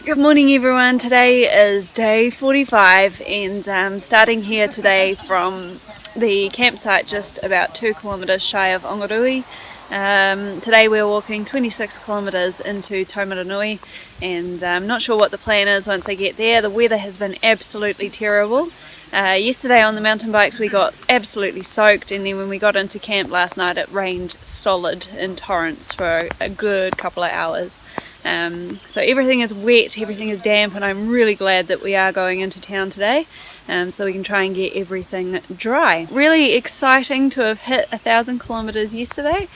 Good morning everyone, today is day 45 and I'm starting here today from the campsite just about 2 kilometres shy of Ongarue. Today we're walking 26 kilometres into Taumarunui and I'm not sure what the plan is once I get there. The weather has been absolutely terrible. Yesterday on the mountain bikes we got absolutely soaked, and then when we got into camp last night it rained solid in torrents for a good couple of hours. So everything is wet, everything is damp, and I'm really glad that we are going into town today so we can try and get everything dry. Really exciting to have hit 1,000 kilometres yesterday,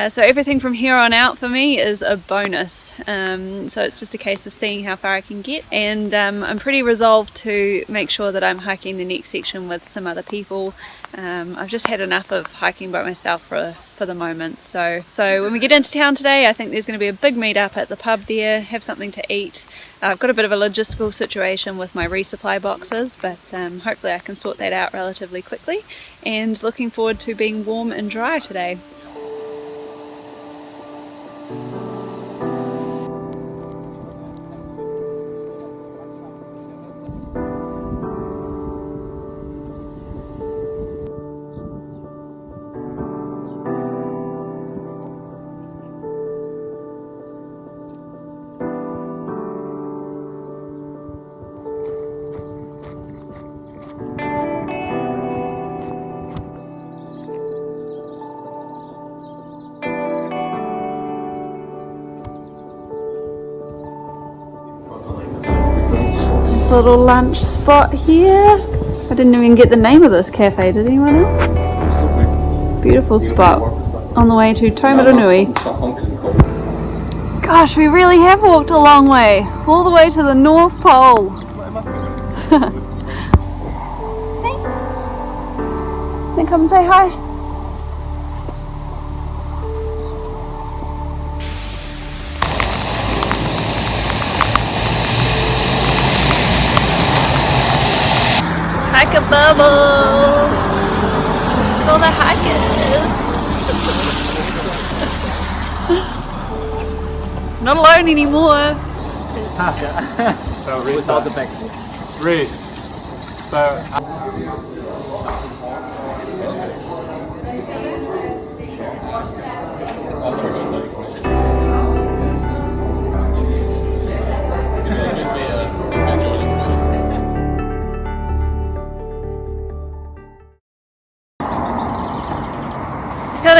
so everything from here on out for me is a bonus. So it's just a case of seeing how far I can get, and I'm pretty resolved to make sure that I'm hiking the next section with some other people. I've just had enough of hiking by myself for the moment. So when we get into town today, I think there's going to be a big meet up at the pub there, have something to eat. I've got a bit of a logistical situation with my resupply boxes, but hopefully I can sort that out relatively quickly, and looking forward to being warm and dry today. Little lunch spot here. I didn't even get the name of this cafe, did anyone else? Beautiful spot on the way to Taumarunui. Gosh, we really have walked a long way, all the way to the North Pole. Then come and say hi. Hike a bubble! Look at all the hikers! Not alone anymore! So restart the back. Race. So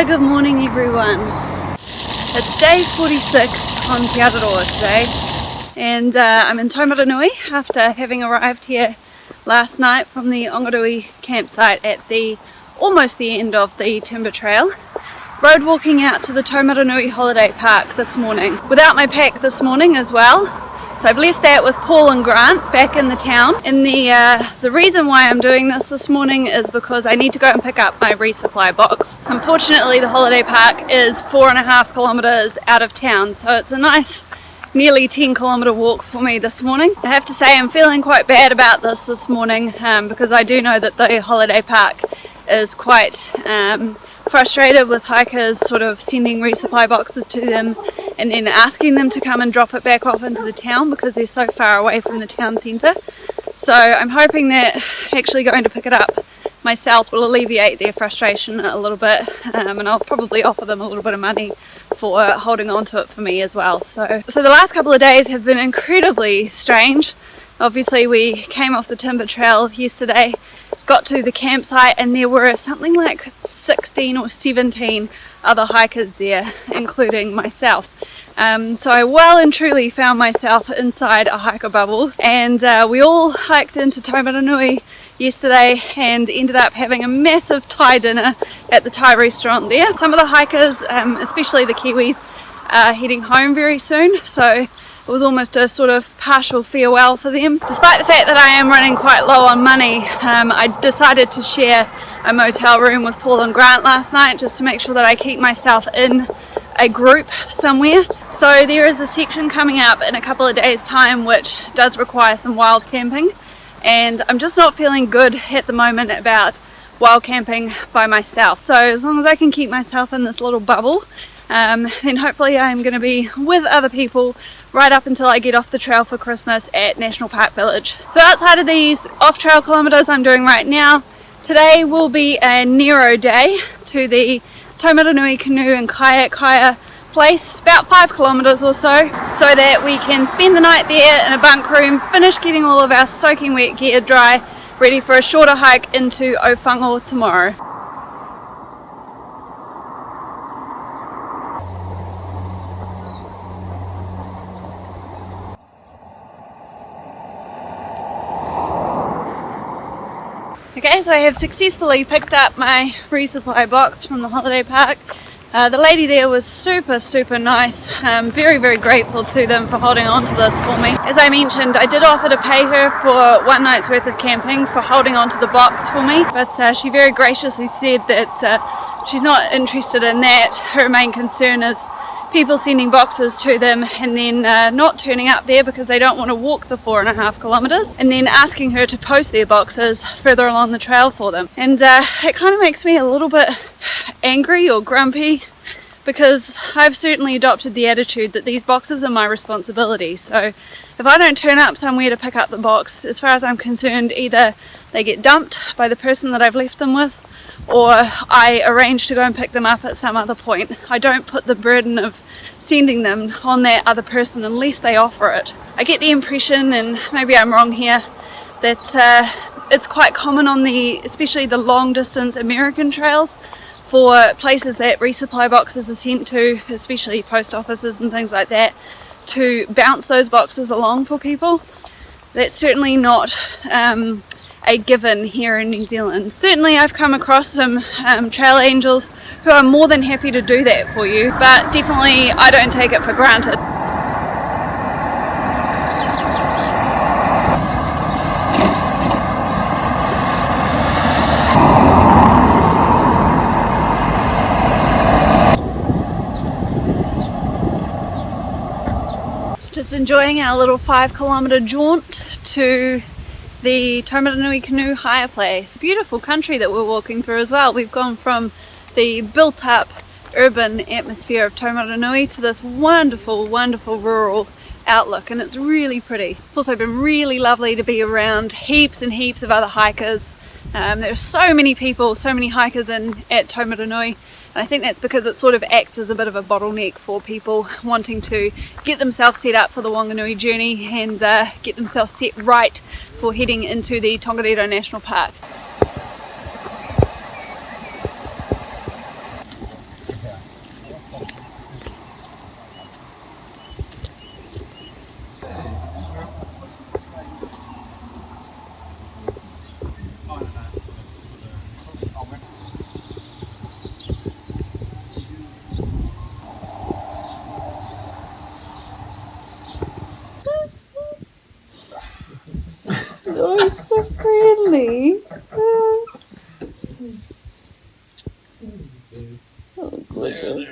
Good morning everyone. It's day 46 on Te Araroa today, and I'm in Taumarunui after having arrived here last night from the Ongarue campsite at almost the end of the timber trail. Road walking out to the Taumarunui Holiday Park this morning, without my pack this morning as well. So I've left that with Paul and Grant back in the town, and the reason why I'm doing this morning is because I need to go and pick up my resupply box. Unfortunately the holiday park is 4.5 kilometres out of town, so it's a nice nearly 10 kilometre walk for me this morning. I have to say I'm feeling quite bad about this morning because I do know that the holiday park is quite frustrated with hikers sort of sending resupply boxes to them and then asking them to come and drop it back off into the town because they're so far away from the town centre. So I'm hoping that actually going to pick it up myself will alleviate their frustration a little bit, and I'll probably offer them a little bit of money for holding on to it for me as well. So the last couple of days have been incredibly strange. Obviously we came off the timber trail yesterday, got to the campsite, and there were something like 16 or 17 other hikers there, including myself. So I well and truly found myself inside a hiker bubble, and we all hiked into Taumarunui yesterday and ended up having a massive Thai dinner at the Thai restaurant there. Some of the hikers, especially the Kiwis, are heading home very soon, so it was almost a sort of partial farewell for them. Despite the fact that I am running quite low on money, I decided to share a motel room with Paul and Grant last night just to make sure that I keep myself in a group somewhere. So there is a section coming up in a couple of days time which does require some wild camping, and I'm just not feeling good at the moment about wild camping by myself. So as long as I can keep myself in this little bubble, then hopefully I'm going to be with other people right up until I get off the trail for Christmas at National Park Village. So outside of these off-trail kilometres I'm doing right now, today will be a Nero day to the Taumarunui Canoe and Kayak Hire place, about 5 kilometres or so that we can spend the night there in a bunk room, finish getting all of our soaking wet gear dry, ready for a shorter hike into Owhango tomorrow. Okay, so I have successfully picked up my resupply box from the holiday park. The lady there was super nice. Very grateful to them for holding on to this for me. As I mentioned, I did offer to pay her for 1 night's worth of camping for holding on to the box for me, but she very graciously said that she's not interested in that. Her main concern is people sending boxes to them and then not turning up there because they don't want to walk the 4.5 kilometres, and then asking her to post their boxes further along the trail for them. And it kind of makes me a little bit angry or grumpy, because I've certainly adopted the attitude that these boxes are my responsibility. So if I don't turn up somewhere to pick up the box, as far as I'm concerned, either they get dumped by the person that I've left them with, or I arrange to go and pick them up at some other point. I don't put the burden of sending them on that other person unless they offer it. I get the impression, and maybe I'm wrong here, that it's quite common on especially the long distance American trails, for places that resupply boxes are sent to, especially post offices and things like that, to bounce those boxes along for people. That's certainly not a given here in New Zealand. Certainly I've come across some trail angels who are more than happy to do that for you, but definitely I don't take it for granted. Just enjoying our little 5-kilometre jaunt to the Taumarunui Canoe Hire place. Beautiful country that we're walking through as well. We've gone from the built up urban atmosphere of Taumarunui to this wonderful rural outlook, and it's really pretty. It's also been really lovely to be around heaps and heaps of other hikers. There are so many people, so many hikers at Taumarunui. And I think that's because it sort of acts as a bit of a bottleneck for people wanting to get themselves set up for the Whanganui journey and get themselves set right for heading into the Tongariro National Park. Oh, he's so friendly. Oh, gorgeous.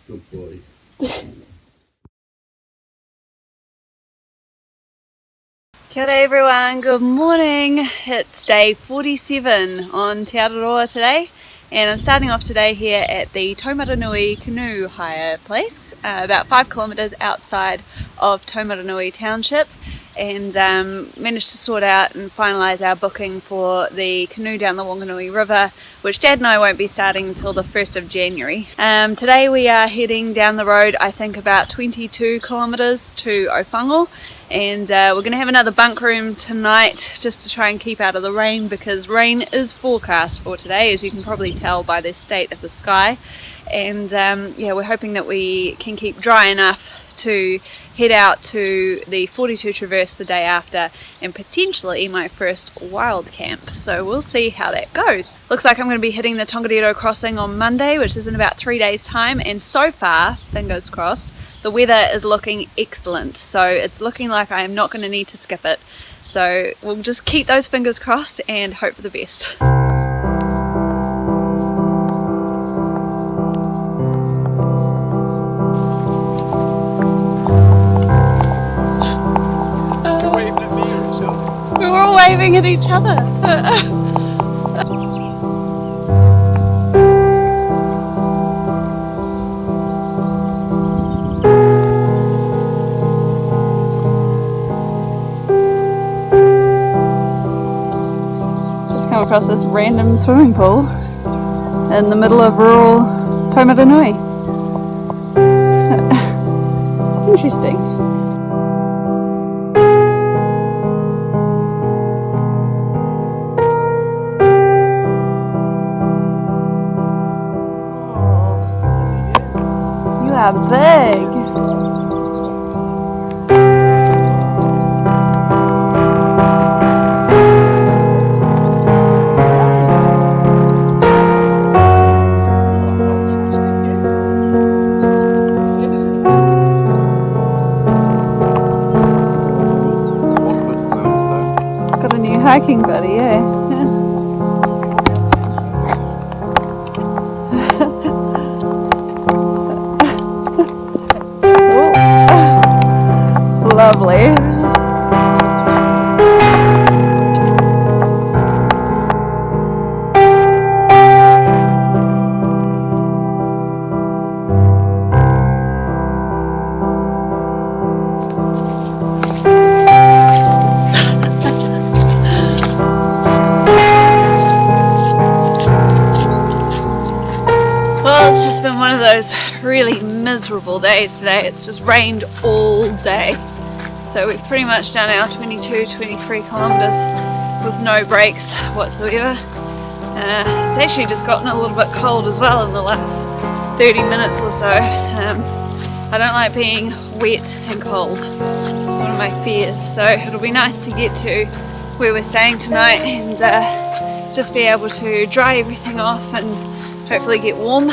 Good boy. Kia ora everyone, good morning. It's day 47 on Te Araroa today, and I'm starting off today here at the Taumarunui Canoe Hire place, about 5 kilometres outside of Taumarunui Township, and managed to sort out and finalise our booking for the canoe down the Whanganui River, which Dad and I won't be starting until the 1st of January. Today we are heading down the road, I think about 22 kilometres to Owhango, and we're going to have another bunk room tonight just to try and keep out of the rain, because rain is forecast for today, as you can probably tell by the state of the sky. And yeah, we're hoping that we can keep dry enough to head out to the 42 Traverse the day after, and potentially my first wild camp. So we'll see how that goes. Looks like I'm going to be hitting the Tongariro crossing on Monday, which is in about 3 days time, and so far, fingers crossed, the weather is looking excellent, so it's looking like I am not going to need to skip it. So we'll just keep those fingers crossed and hope for the best. We were all waving at each other. come across this random swimming pool in the middle of rural Taumarunui. Interesting. You are big. Hiking buddy, yeah. Lovely. Well, it's just been one of those really miserable days today. It's just rained all day. So we've pretty much done our 23 kilometres with no breaks whatsoever. It's actually just gotten a little bit cold as well in the last 30 minutes or so. I don't like being wet and cold. It's one of my fears. So it'll be nice to get to where we're staying tonight and just be able to dry everything off and hopefully get warm.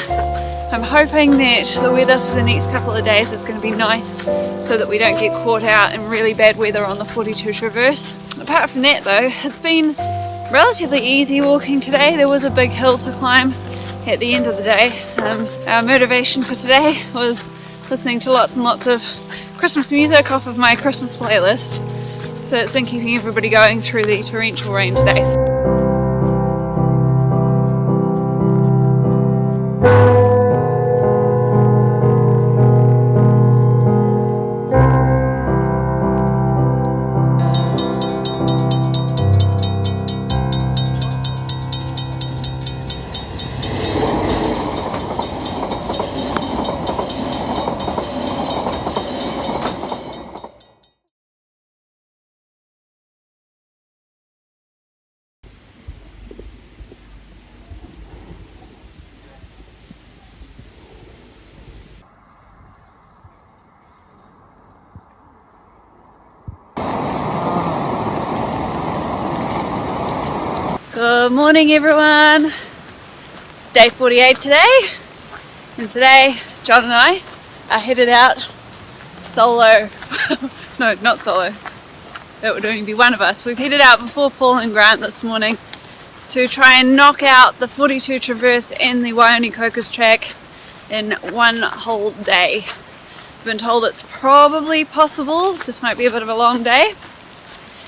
I'm hoping that the weather for the next couple of days is going to be nice so that we don't get caught out in really bad weather on the 42 Traverse. Apart from that though, it's been relatively easy walking today. There was a big hill to climb at the end of the day. Our motivation for today was listening to lots and lots of Christmas music off of my Christmas playlist. So it's been keeping everybody going through the torrential rain today. Good morning everyone, it's day 48 today, and today John and I are headed out solo, no not solo, it would only be one of us. We've headed out before Paul and Grant this morning to try and knock out the 42 Traverse and the Waione-Cokers track in one whole day. I've been told it's probably possible, just might be a bit of a long day.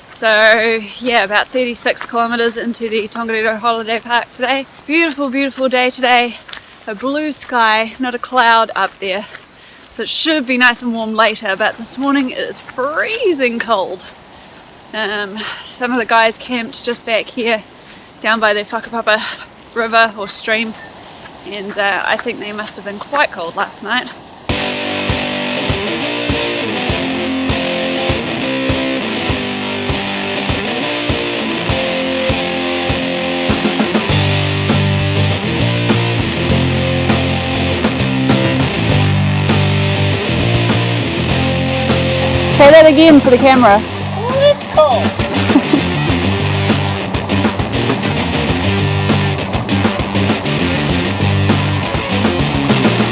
So yeah, about 36 kilometres into the Tongariro Holiday Park today. Beautiful, beautiful day today. A blue sky, not a cloud up there. So it should be nice and warm later, but this morning it is freezing cold. Some of the guys camped just back here, down by the Whakapapa River or stream, and I think they must have been quite cold last night. Say that again for the camera. Oh, it's cold.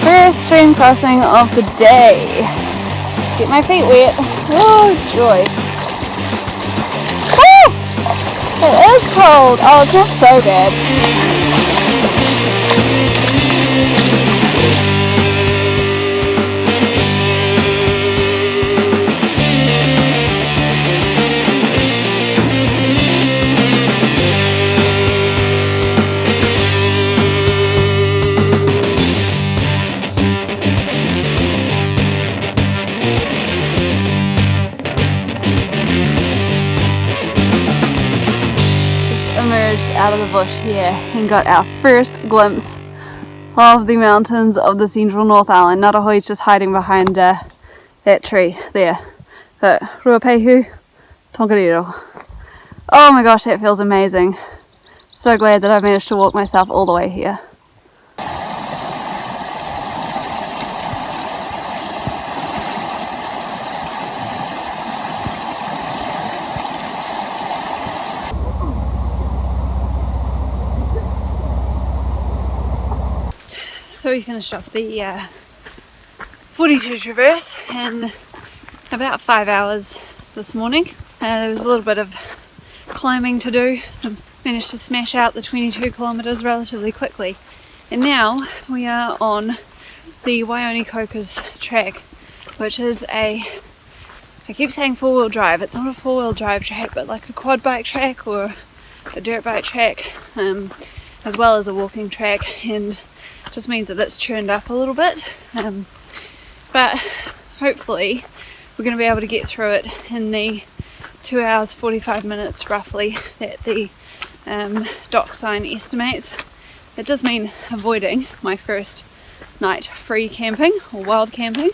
First stream crossing of the day. Get my feet wet. Oh joy. Oh, it is cold. Oh, it's not so bad. emerged out of the bush here and got our first glimpse of the mountains of the central North Island. Ngātahoi's just hiding behind that tree there. But Ruapehu, Tongariro. Oh my gosh, that feels amazing. So glad that I've managed to walk myself all the way here. So we finished off the 42 Traverse in about 5 hours this morning. There was a little bit of climbing to do, so managed to smash out the 22 kilometres relatively quickly. And now we are on the Waione-Cokers track, which is I keep saying four-wheel drive, it's not a four-wheel drive track, but like a quad bike track or a dirt bike track, as well as a walking track, and just means that it's churned up a little bit, but hopefully we're going to be able to get through it in the 2 hours 45 minutes roughly that the dock sign estimates. It does mean avoiding my first night free camping or wild camping,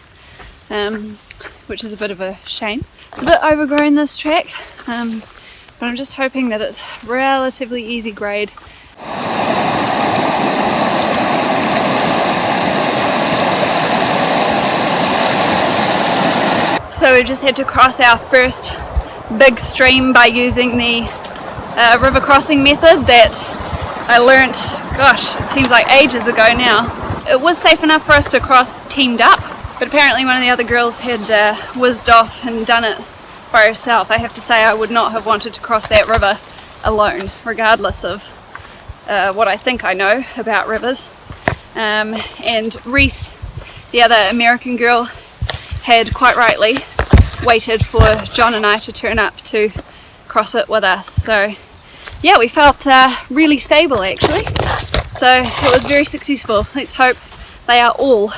which is a bit of a shame. It's a bit overgrown, this track, but I'm just hoping that it's relatively easy grade. So we just had to cross our first big stream by using the river crossing method that I learnt, gosh, it seems like ages ago now. It was safe enough for us to cross teamed up, but apparently one of the other girls had whizzed off and done it by herself. I have to say I would not have wanted to cross that river alone, regardless of what I think I know about rivers. And Reese, the other American girl, had quite rightly waited for John and I to turn up to cross it with us. So yeah, we felt really stable actually. So it was very successful. Let's hope they are all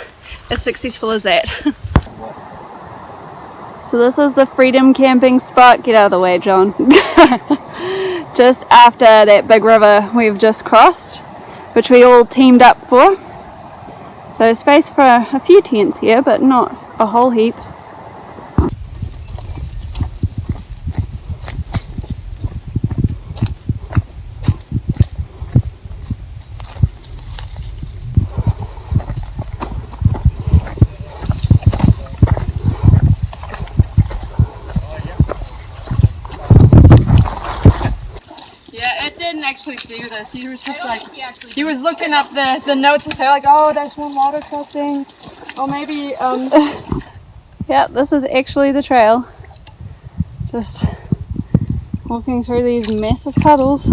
as successful as that. So this is the Freedom camping spot. Get out of the way, John. Just after that big river we've just crossed, which we all teamed up for. So space for a few tents here, but not a whole heap. Actually do this. He was just like, he was looking up the notes to say like, oh, there's one water crossing, or maybe yeah, this is actually the trail. Just walking through these massive puddles.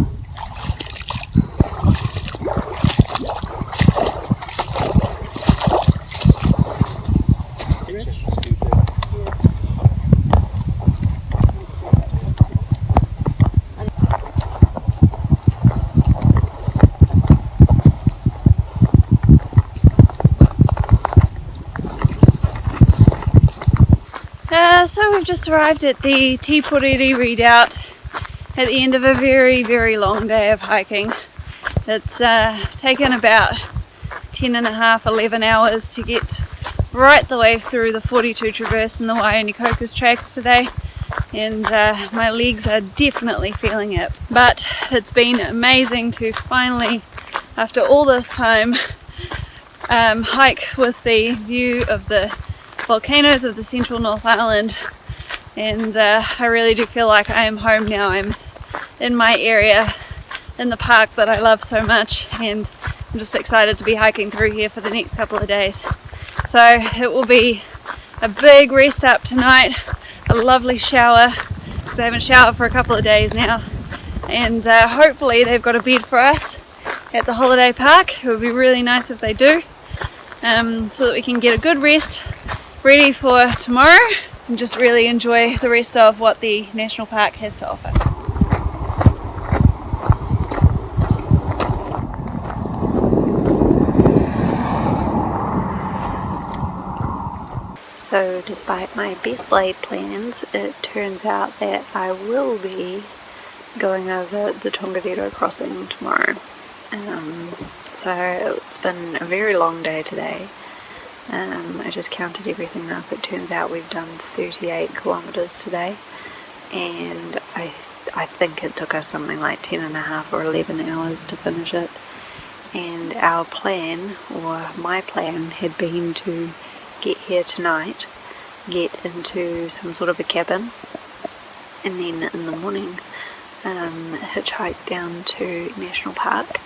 So we've just arrived at the Tipuriri redoubt at the end of a very, very long day of hiking. It's taken about 10 and a half, 11 hours to get right the way through the 42 Traverse and the Waione-Cokers tracks today, and my legs are definitely feeling it. But it's been amazing to finally, after all this time, hike with the view of the volcanoes of the central North Island, and I really do feel like I am home now. I'm in my area, in the park that I love so much, and I'm just excited to be hiking through here for the next couple of days. So it will be a big rest up tonight, a lovely shower, because I haven't showered for a couple of days now, and hopefully they've got a bed for us at the holiday park. It would be really nice if they do, so that we can get a good rest ready for tomorrow and just really enjoy the rest of what the national park has to offer. So despite my best laid plans, it turns out that I will be going over the Tongariro crossing tomorrow. So it's been a very long day today. I just counted everything up. It turns out we've done 38 kilometres today, and I think it took us something like 10.5 or 11 hours to finish it. And our plan, or my plan, had been to get here tonight, get into some sort of a cabin, and then in the morning hitchhike down to National Park,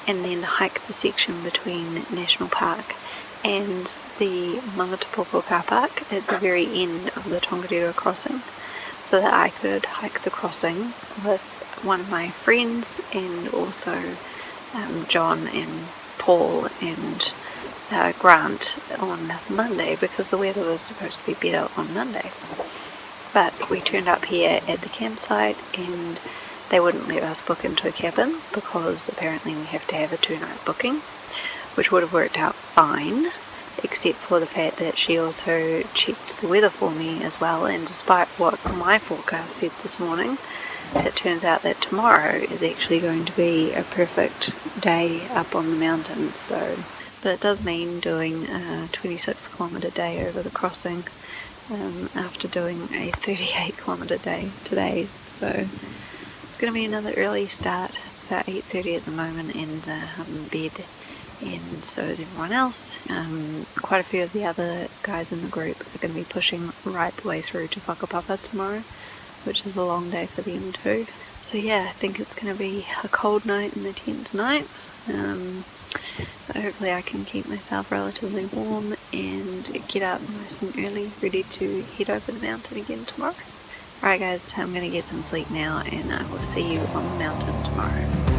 and then hike the section between National Park and the Mangatapopo car park at the very end of the Tongariro crossing, so that I could hike the crossing with one of my friends, and also John and Paul and Grant on Monday, because the weather was supposed to be better on Monday. But we turned up here at the campsite and they wouldn't let us book into a cabin because apparently we have to have a 2-night booking, which would have worked out fine, except for the fact that she also checked the weather for me as well, and despite what my forecast said this morning, it turns out that tomorrow is actually going to be a perfect day up on the mountain. So, but it does mean doing a 26 kilometre day over the crossing after doing a 38 kilometre day today. So it's going to be another early start. It's about 8:30 at the moment, and I'm in bed, and so is everyone else. Quite a few of the other guys in the group are going to be pushing right the way through to Whakapapa tomorrow, which is a long day for them too. So yeah, I think it's going to be a cold night in the tent tonight. But hopefully I can keep myself relatively warm and get up nice and early, ready to head over the mountain again tomorrow. Alright guys, I'm going to get some sleep now, and I will see you on the mountain tomorrow.